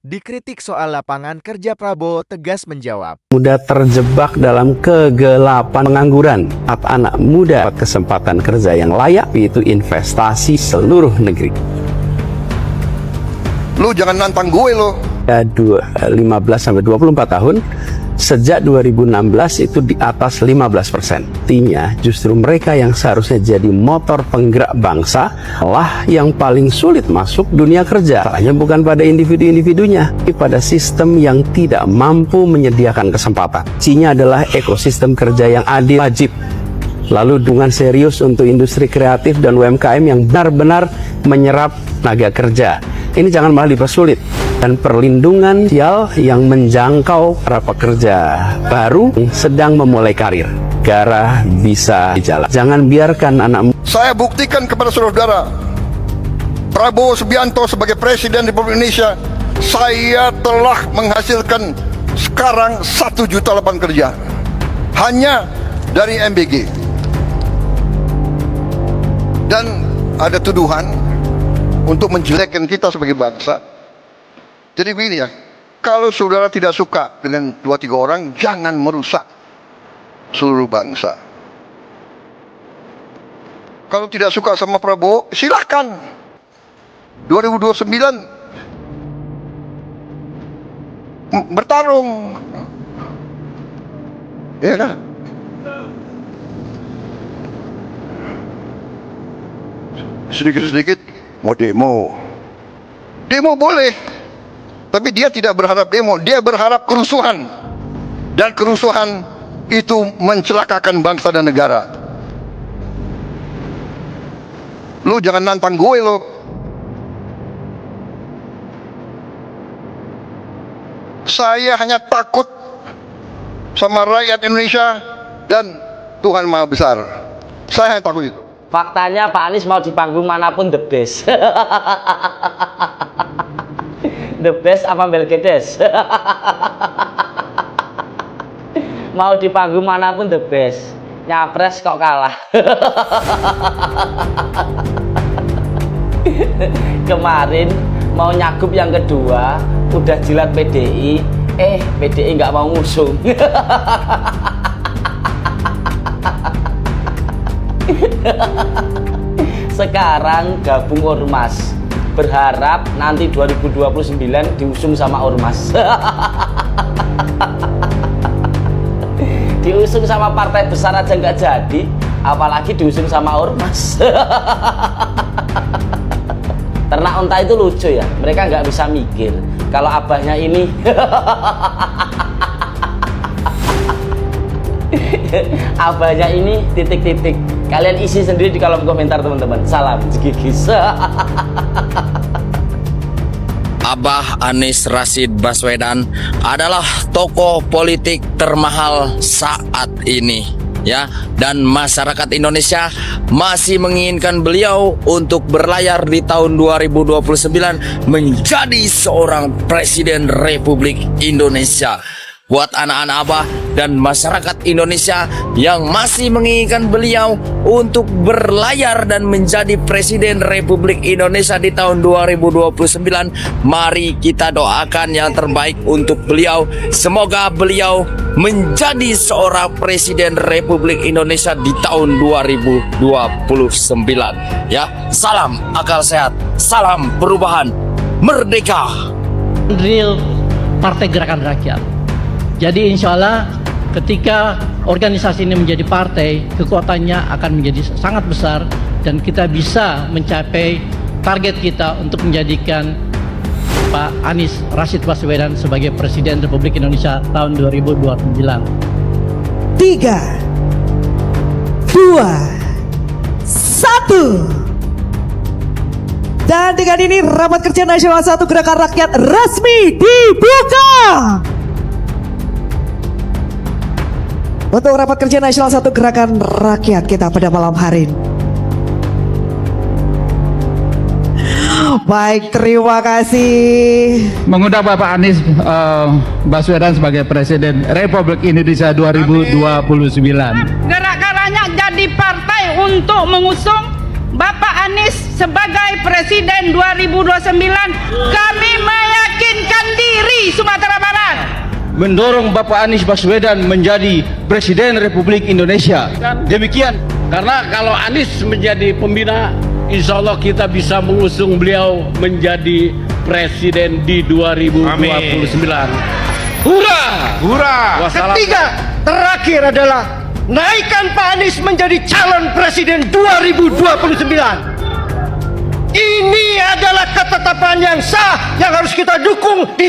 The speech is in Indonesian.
Dikritik soal lapangan kerja, Prabowo tegas menjawab. Muda terjebak dalam kegelapan pengangguran. Anak muda kesempatan kerja yang layak, itu investasi seluruh negeri. Lu jangan nantang gue lo. 15 sampai 24 tahun, sejak 2016 itu di atas 15%. Artinya justru mereka yang seharusnya jadi motor penggerak bangsa lah yang paling sulit masuk dunia kerja. Hanya bukan pada individu-individunya, tapi pada sistem yang tidak mampu menyediakan kesempatan. Kuncinya adalah ekosistem kerja yang adil, wajib. Lalu dukungan serius untuk industri kreatif dan UMKM yang benar-benar menyerap tenaga kerja. Ini jangan malah dipersulit. Dan perlindungan sosial yang menjangkau para pekerja baru yang sedang memulai karir. Negara bisa jalan. Jangan biarkan anak. Saya buktikan kepada saudara, Prabowo Subianto sebagai Presiden Republik Indonesia, saya telah menghasilkan sekarang 1 juta lapangan kerja hanya dari MBG. Dan ada tuduhan untuk menjelekkan kita sebagai bangsa. Jadi begini ya, kalau saudara tidak suka dengan 2-3 orang, jangan merusak seluruh bangsa. Kalau tidak suka sama Prabowo, silakan. 2029 bertarung, ya kan? Sedikit-sedikit mau demo boleh, tapi dia tidak berharap demo, dia berharap kerusuhan. Dan kerusuhan itu mencelakakan bangsa dan negara. Lu jangan nantang gue lo. Saya hanya takut sama rakyat Indonesia dan Tuhan Maha Besar. Saya hanya takut itu. Faktanya Pak Anies mau di panggung manapun the best. The best apa Belgedes? Mau di panggung manapun the best. Nyapres kok kalah. Kemarin mau nyagup yang kedua, udah jilat PDI, PDI nggak mau ngusung. Sekarang gabung ormas, berharap nanti 2029 diusung sama ormas. Diusung sama partai besar aja nggak jadi, apalagi diusung sama ormas. Ternak unta itu lucu ya, mereka nggak bisa mikir kalau abahnya ini abahnya ini titik-titik. Kalian isi sendiri di kolom komentar teman-teman. Salam Jegigis. Abah Anies Rashid Baswedan adalah tokoh politik termahal saat ini, ya, dan masyarakat Indonesia masih menginginkan beliau untuk berlayar di tahun 2029 menjadi seorang Presiden Republik Indonesia. Buat anak-anak Abah dan masyarakat Indonesia yang masih menginginkan beliau untuk berlayar dan menjadi Presiden Republik Indonesia di tahun 2029, mari kita doakan yang terbaik untuk beliau. Semoga beliau menjadi seorang Presiden Republik Indonesia di tahun 2029. Ya, salam akal sehat, salam perubahan, merdeka. Real Partai Gerakan Rakyat. Jadi insya Allah ketika organisasi ini menjadi partai, kekuatannya akan menjadi sangat besar dan kita bisa mencapai target kita untuk menjadikan Pak Anies Rashid Baswedan sebagai Presiden Republik Indonesia tahun 2029. 3, 2, 1. Dan dengan ini Rapat Kerja Nasional 1 Gerakan Rakyat resmi dibuka. Untuk Rapat Kerja Nasional 1 Gerakan Rakyat kita pada malam hari ini. Baik, terima kasih. Mengundang Bapak Anies Baswedan sebagai Presiden Republik Indonesia 2029. Gerakan Rakyat jadi partai untuk mengusung Bapak Anies sebagai Presiden 2029. Kami meyakinkan diri mendorong Bapak Anies Baswedan menjadi Presiden Republik Indonesia. Demikian, karena kalau Anies menjadi pembina, insya Allah kita bisa mengusung beliau menjadi Presiden di 2029. Hurra! Hurra! Ketiga, terakhir adalah naikkan Pak Anies menjadi calon presiden 2029. Ini adalah ketetapan yang sah yang harus kita dukung di